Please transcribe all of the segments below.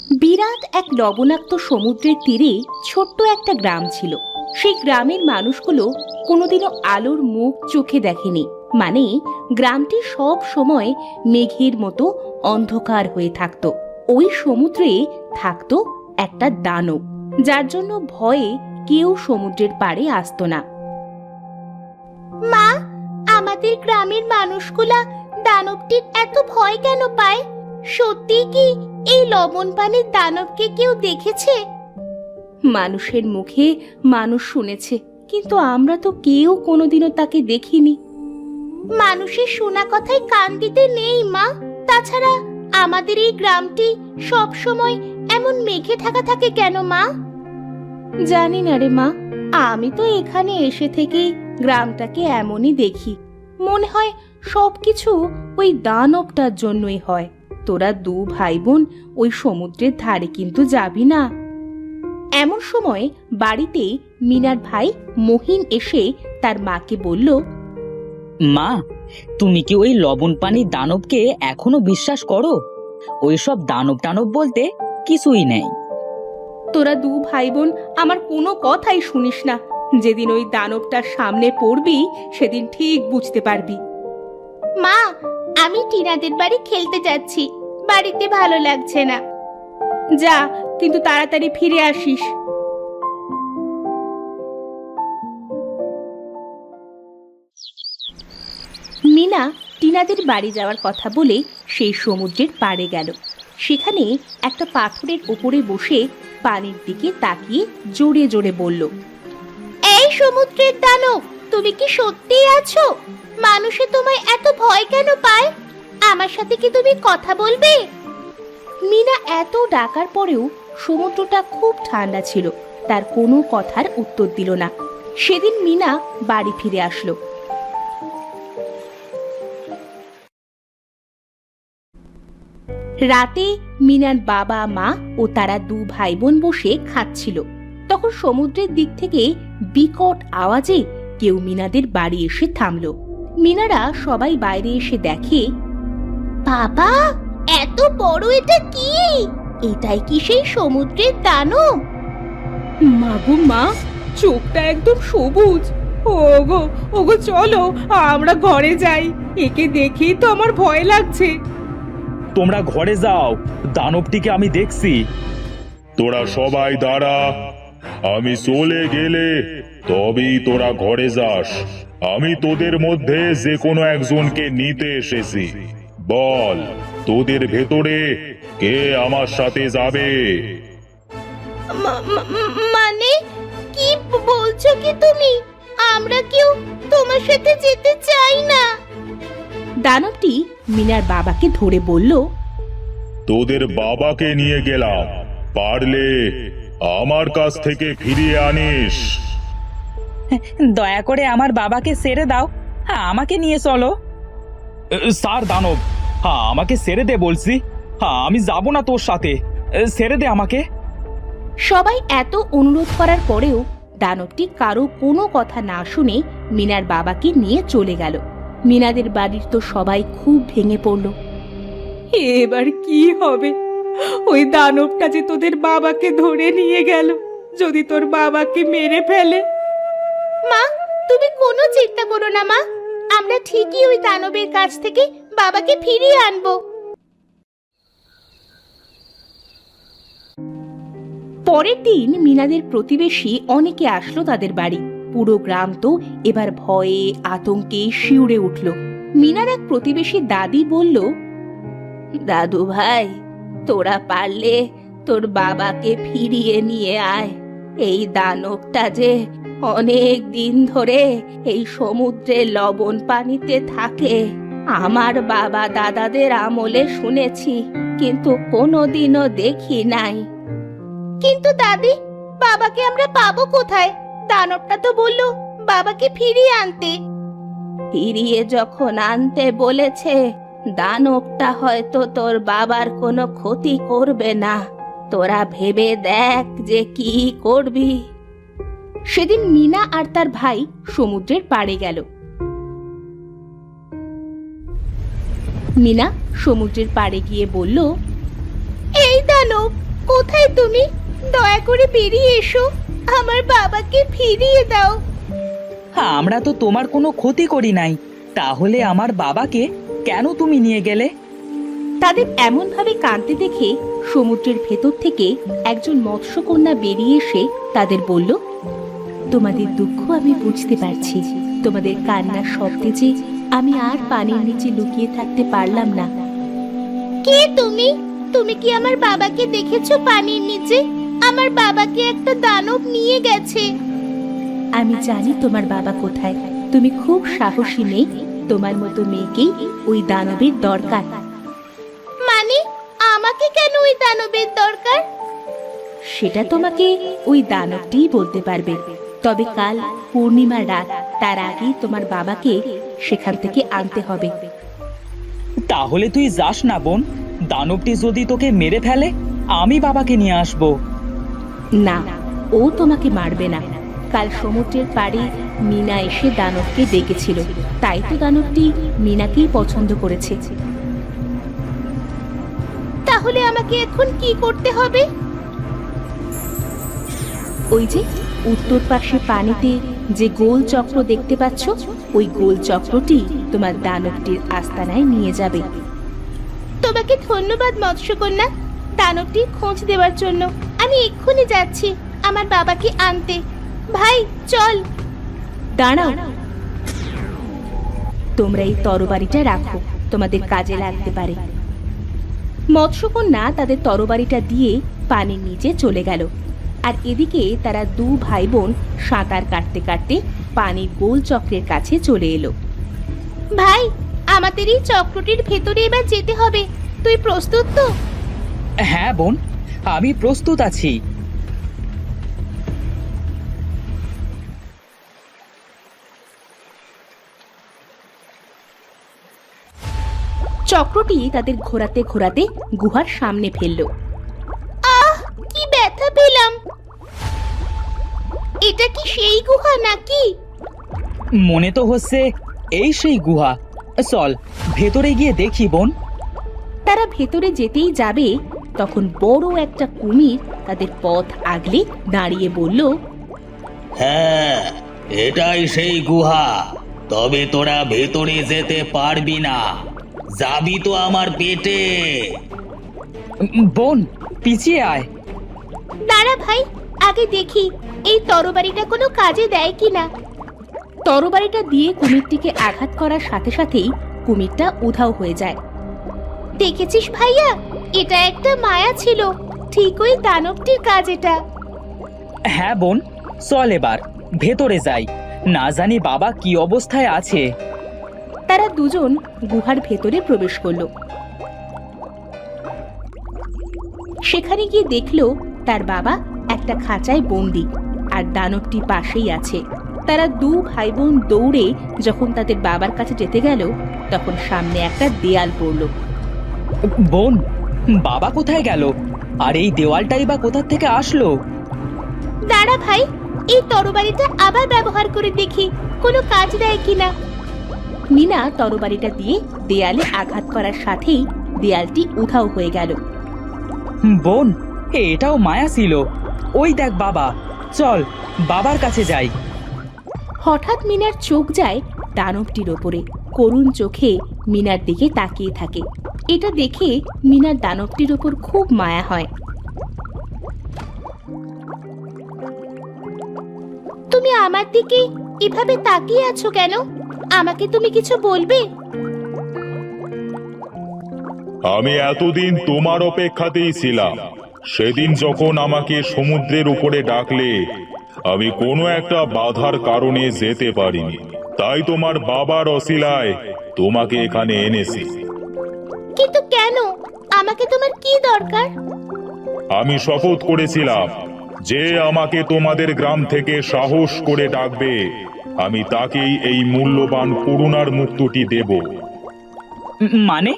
বিরাট এক লবণাক্ত সমুদ্রের তীরে ছোট্ট একটা গ্রাম ছিল। সেই গ্রামের মানুষগুলো কোনোদিনও আলোর মুখ চোখে দেখেনি। মানে গ্রামটি সব সময় মেঘের মতো অন্ধকার হয়ে থাকতো। ওই সমুদ্রে থাকতো একটা দানব, যার জন্য ভয়ে কেউ সমুদ্রের পাড়ে আসতো না। মা, আমাদের গ্রামের মানুষগুলা দানবটির এত ভয় কেন পায়? সত্যি কি এই লবণ পানির দানবকে কেউ দেখেছে? মানুষের মুখে মানুষ শুনেছে, কিন্তু আমরা তো কেউ কোনোদিনও তাকে দেখিনি। মানুষের শোনা কথায় কান দিতে নেই মা। তাছাড়া আমাদের এই গ্রামটি সব সময় এমন মেঘে ঢাকা থাকে কেন মা? জানি না রে মা, আমি তো এখানে এসে থেকে গ্রামটাকে এমনই দেখি। মনে হয় সবকিছু ওই দানবটার জন্যই হয়। তোরা দু ভাই বোন ওই সমুদ্রের ধারে কিন্তু যাবি না। এমন সময় বাড়িতে মিনার ভাই মহিন এসে তার মাকে বলল, মা, তুমি কি ওই লবণ পানির দানবকে এখনো বিশ্বাস করো? ওইসব দানব টানব বলতে কিছুই নেই। তোরা দু ভাই বোন আমার কোনো কথাই শুনিস না। যেদিন ওই দানবটার সামনে পড়বি সেদিন ঠিক বুঝতে পারবি। মা, আমি টিনাদের বাড়ি খেলতে যাচ্ছি, বাড়িতে ভালো লাগছে না। যা, কিন্তু তাড়াতাড়ি ফিরে আসিস। মিনা টিনাদের বাড়ি যাওয়ার কথা বলে সেই সমুদ্রের পাড়ে গেল। সেখানে একটা পাথরের উপরে বসে পানির দিকে তাকিয়ে জোরে জোরে বলল, এই সমুদ্রের দানব, তুমি কি সত্যিই আছো? মানুষে তোমায় এত ভয় কেন পায়? আমার সাথে কি তুমি কথা বলবে? মিনা এত ডাকার পরেও সমুদ্রটা খুব ঠান্ডা ছিল, তার কোনো কথার উত্তর দিল না। সেদিন মিনা বাড়ি ফিরে আসলো। রাতে মিনার বাবা মা ও তারা দু ভাই বোন বসে খাচ্ছিল। তখন সমুদ্রের দিক থেকে বিকট আওয়াজে কেউ মিনাদের বাড়ি এসে থামলো। মিনারা সবাই বাইরে এসে দেখে, বাবা, এত বড় এটা কি? এটাই কি সেই সমুদ্রের দানব? মাগো মা, চোখটা একদম সবুজ। ওগো ওগো, চলো আমরা ঘরে যাই। একে দেখেই তো আমার ভয় লাগছে। তোমরা ঘরে যাও, দানবটিকে আমি দেখছি। তোরা সবাই দাঁড়া, আমি চলে গেলে তবেই তোরা ঘরে যাস। আমি তোদের মধ্যে যে কোনো একজনকে নিতে এসেছি। বল, তোদের ভেতরে কে আমার সাথে যাবে? মানে কি বলছো কি তুমি? আমরা কেউ তোমার সাথে যেতে চাই না। দানবটি মিনার বাবাকে ধরে বলল, তোদের বাবাকে নিয়ে গেলাম, পারলে আমার কাছ থেকে ফিরিয়ে আনিস। দয়া করে আমার বাবাকে ছেড়ে দাও, আমাকে নিয়ে চলো। স্যার দানব, আমাকে ছেড়ে দে বলছি। আমি যাব না তোর সাথে, ছেড়ে দে আমাকে। সবাই এত অনুরোধ করার পরেও দানবটি কারো কোনো কথা না শুনে মিনার বাবাকে নিয়ে চলে গেল। মিনাদের বাড়ির তো সবাই খুব ভেঙে পড়ল। এবার কি হবে? ওই দানবটা যে তোদের বাবাকে ধরে নিয়ে গেল। যদি তোর বাবাকে মেরে ফেলে? মা, তুমি কোনো চিন্তা করো না মা, আমরা ঠিকই ওই দানবের কাছ থেকে বাবাকে ফিরিয়ে আনবো। পরের দিন মিনাদের প্রতিবেশী অনেকে আসলো তাদের বাড়ি। পুরো গ্রাম তো এবার ভয়ে আতঙ্কে শিউরে উঠল। মিনার এক প্রতিবেশী দাদি বলল, দাদু ভাই, তোরা পারলে তোর বাবাকে ফিরিয়ে নিয়ে আয়। এই দানবটা যে অনেক দিন ধরে এই সমুদ্রে লবণ পানিতে থাকে। আমার বাবা দাদাদের আমলে শুনেছি, কিন্তু কোনোদিনও দেখি নাই। কিন্তু দাদি, বাবাকে আমরা পাবো কোথায়? দানবটা তো বললো বাবাকে ফিরিয়ে আনতে। ফিরিয়ে যখন আনতে বলেছে, দানবটা হয়তো তোর বাবার কোনো ক্ষতি করবে না। তোরা ভেবে দেখ যে কি করবি। সেদিন মিনা আর তার ভাই সমুদ্রের পাড়ে গেল। মিনা সমুদ্রের পাড়ে গিয়ে বলল, এই দানব, কোথায় তুমি? দয়া করে বেরিয়ে এসো, আমার বাবাকে ফিরিয়ে দাও। আমরা তো তোমার কোনো ক্ষতি করি নাই, তাহলে আমার বাবাকে কেন তুমি নিয়ে গেলে? তাদের এমন ভাবে কাঁদতে দেখে সমুদ্রের ভেতর থেকে একজন মৎস্যকন্যা বেরিয়ে এসে তাদের বলল, তোমাদের দুঃখ আমি বুঝতে পারছি। তোমাদের কান্নার শব্দে যে আমি আর পানির নিচে লুকিয়ে থাকতে পারলাম না। কে তুমি? তুমি কি আমার বাবাকে দেখেছো পানির নিচে? আমার বাবাকে একটা দানব নিয়ে গেছে। আমি জানি তোমার বাবা কোথায়। তুমি খুব সাহসী মেয়ে, তোমার মতো মেয়েকেই ওই দানবের দরকার। মানে আমাকে কেন ওই দানবের দরকার? সেটা তোমাকে ওই দানবটিই বলতে পারবে। তবে কাল পূর্ণিমার রাত, তার আগেই তোমার বাবাকে সেখান থেকে আনতে হবে। তাহলে তুই যাস না বোন, দানবটি যদি তোকে মেরে ফেলে আমি বাবাকে নিয়ে আসবো। না, ও তোমাকে মারবে না। কাল সমুদ্রের পাড়ে মিনা এসে দানবকে ডেকেছিল, তাই তো দানবটি মিনাকেই পছন্দ করেছে। তাহলে আমাকে এখন কি করতে হবে? ওই যে উত্তর পাশে পানিতে যে গোল চক্র দেখতে পাচ্ছ, ওই গোল চক্রটি তোমার দানবটির আস্তানায় নিয়ে যাবে। তোমাকে ধন্যবাদ মৎস্যকন্যা, দানবটির খোঁজ দেওয়ার জন্য। আমি এক্ষুনি যাচ্ছি আমার বাবাকে আনতে। ভাই চল। দাঁড়াও, তোমরা এই তরবারিটা রাখো, তোমাদের কাজে লাগতে পারে। মৎস্যকন্যা তাদের তরবারিটা দিয়ে পানির নিচে চলে গেল। আর এদিকে তারা দু ভাই বোন সাঁতার কাটতে কাটতে পানির গোল চক্রের কাছে চলে এলো। ভাই, আমাদের এই চক্রটির ভেতরে এবার যেতে হবে। তুই প্রস্তুত তো? হ্যাঁ বোন, আমি প্রস্তুত আছি। চক্রটি তাদের ঘোরাতে ঘোরাতে গুহার সামনে ফেলল। আহ, কি ব্যথা পেলাম! এটা কি সেই গুহা নাকি? মনে তো হচ্ছে এই সেই গুহা। চল ভেতরে গিয়ে দেখি বোন। তারা ভেতরে যেতেই যাবে, তখন বড় একটা কুমির তাদের পথ আগলে দাঁড়িয়ে বলল, হ্যাঁ, এটাই সেই গুহা। তবে তোরা ভেতরে যেতে পারবি না, যাবি তো আমার পেটে। বোন পিছিয়ে আয়। দাঁড়া ভাই, আগে দেখি এই তরবারিটা কোনো কাজে দেয় কিনা। তরবারিটা দিয়ে কুমিরটিকে আঘাত করার সাথে সাথেই কুমিরটা উধাও হয়ে যায়। দেখেছিস ভাইয়া, এটা একটা মায়া ছিল, ঠিক ওই দানবটির কাজ এটা। হ্যাঁ বোন, চল এবার ভেতরে যাই, না জানি বাবা কি অবস্থায় আছে। তারা দুজন গুহার ভেতরে প্রবেশ করলো। সেখানে গিয়ে দেখলো তার বাবা একটা খাঁচায় বন্দি, আর দানবটি পাশেই আছে। তারা দু ভাই বোন দৌড়ে যখন তাদের বাবার কাছে যেতে গেল, তখন সামনে একটা দেয়াল পড়লো। বোন, বাবা কোথায় গেল? আর এই দেওয়ালটাই বা কোথা থেকে আসলো? দাঁড়া ভাই, এই তরবারিটা আবার ব্যবহার করে দেখি কোনো কাজ দেয় কিনা। মিনা তরবারিটা দিয়ে দেয়ালে আঘাত করার সাথেই দেয়ালটি উধাও হয়ে গেল। বোন, এটাও মায়া ছিল। ওই দেখ বাবা, চল বাবার কাছে যাই। হঠাৎ মিনার চোখ যায় দানবটির ওপরে। করুণ চোখে মিনার দিকে তাকিয়ে থাকে। এটা দেখে মিনার দানবটির ওপর খুব মায়া হয়। তুমি আমার দিকে এভাবে তাকিয়ে আছো কেন? আমাকে তুমি কিছু বলবে? আমি এতদিন তোমার অপেক্ষাতেই ছিলাম। সেদিন যখন আমাকে সমুদ্রের উপরে ডাকলে, আমি কোনো একটা বাধার কারণে যেতে পারিনি, তাই তোমার বাবার অছিলায় তোমাকে এখানে এনেছি। কিন্তু কেন? আমাকে তোমার কি দরকার? আমি শপথ করেছিলাম, যে আমাকে তোমাদের গ্রাম থেকে সাহস করে ডাকবে, আমি তাকেই এই মূল্যবান করুণার মুক্তটি দেব। মানে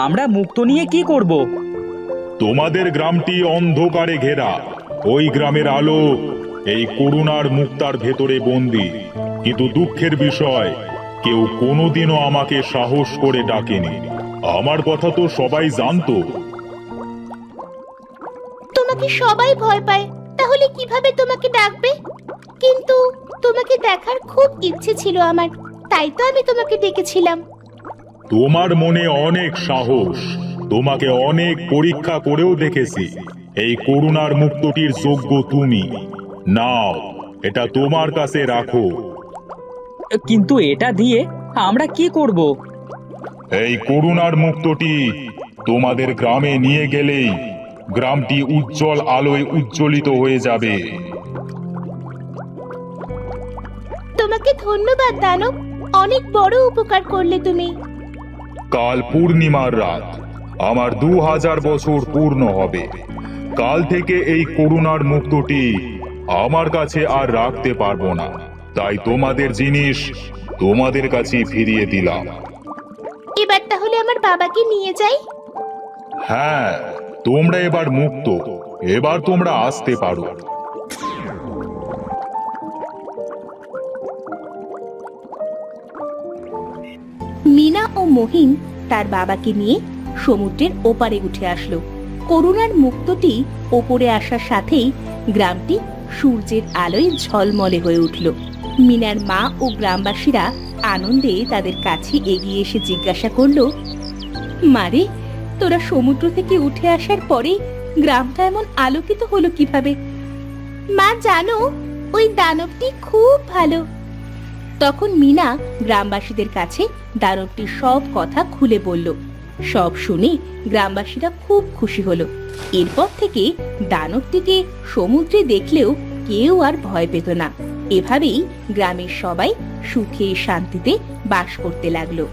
আমরা মুক্ত নিয়ে কি করব? তোমাদের গ্রামটি অন্ধকারে ঘেরা। ওই গ্রামের আলো এই করুণার মুক্তার ভেতরে বন্দী। কিন্তু দুঃখের বিষয়, কেউ কোনোদিনও আমাকে সাহস করে ডাকেনি। আমার কথা তো সবাই জানতো। তোমাকে সবাই ভয় পায়, তাহলে কিভাবে তোমাকে ডাকবে? কিন্তু তোমাকে দেখার খুব ইচ্ছে ছিল আমার, তাই তো আমি তোমাকে ডেকেছিলাম। তোমার মনে অনেক সাহস, তোমাকে অনেক পরীক্ষা করেও দেখেছি। এই করুণার মুক্তটির যোগ্য তুমি। নাও, এটা তোমার কাছে রাখো। কিন্তু এটা দিয়ে আমরা কি করব? এই করুণার মুক্তটি তোমাদের গ্রামে নিয়ে গেলেই গ্রামটি উজ্জ্বল আলোয় উজ্জ্বলিত হয়ে যাবে। তোমাকে ধন্যবাদ দানব, অনেক বড় উপকার করলে তুমি। কাল পূর্ণিমার রাত, আমার 2000 বছর পূর্ণ হবে। কাল থেকে এই করুণার মুক্তটি আমার কাছে আর রাখতে পারবো না, তাই তোমাদের জিনিস তোমাদের কাছে ফিরিয়ে দিলাম। এবার তাহলে আমার বাবাকে নিয়ে যাই। হ্যাঁ, তোমরা এবার মুক্ত, এবার তোমরা আসতে পারো। মিনা ও মহিন তার বাবাকে নিয়ে সমুদ্রের ওপারে উঠে আসলো। করুণার মুক্তটি ওপরে আসার সাথেই গ্রামটি সূর্যের আলোয় ঝলমলে হয়ে উঠল। মিনার মা ও গ্রামবাসীরা আনন্দে তাদের কাছে এগিয়ে এসে জিজ্ঞাসা করলো, মারে, তোরা সমুদ্র থেকে উঠে আসার পরে গ্রামটা এমন আলোকিত হলো কিভাবে? মা জানো, ওই দানবটি খুব ভালো। তখন মিনা গ্রামবাসীদের কাছে দানবটির সব কথা খুলে বলল। সব শুনে গ্রামবাসীরা খুব খুশি হলো। এরপর থেকে দানবটিকে সমুদ্রে দেখলেও কেউ আর ভয় পেত না। এভাবেই গ্রামের সবাই সুখে শান্তিতে বাস করতে লাগলো।